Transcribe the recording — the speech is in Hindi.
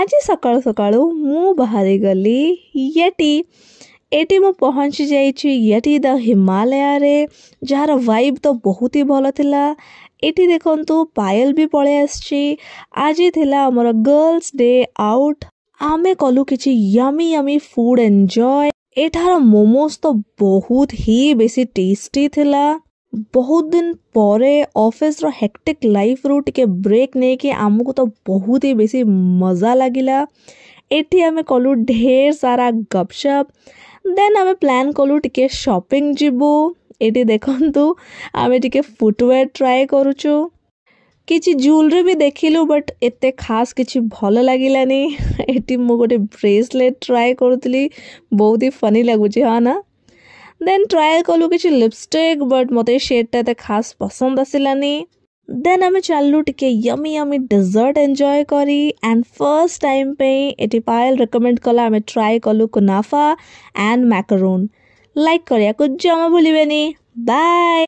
आज सकाळु सकाळु मु बाहरी गली येटी एटी मु पहुँची जाइछि येटी द हिमालय रे जार वाइब तो बहुत ही भलो थिला। एटी देखंतु पायल भी पळे आछि। आज थिला हमर गर्ल्स डे आउट। आमे कलु किछि यमी यमी फूड एन्जॉय। एठार मोमोज तो बहुत ही बेसी टेस्टी थिला। बहुत दिन परे ऑफिस रो हेक्टिक लाइफ रू टिके ब्रेक ने के आमको तो बहुत ही बेसी मजा लागिला। एठी आमे कलु ढेर सारा गपशप। देन आमे प्लान कलु टिके शॉपिंग जिबु। एठी देखंतु आमे टिके फुटवेयर ट्राई करूछु। किछि ज्वेलरी भी देखिलु बट एते खास किछि भलो लागिलानी। एठी मु गोटे ब्रेसलेट ट्राई करूतली बहुत ही फनी लागुछि हा ना। देन ट्राई कलु किछि लिपस्टिक बट मते शेडटा एते खास पसंद आसिलानी। देन आमे चालू टिके यमी यमी डेजर्ट एन्जॉय करी। एंड फर्स्ट टाइम पे एटी पायल रिकमेंड कला आमे ट्राई कलु कुनाफा एंड मैकरोन। लाइक करिया कुछ जमा भूलिबेनी। बाय।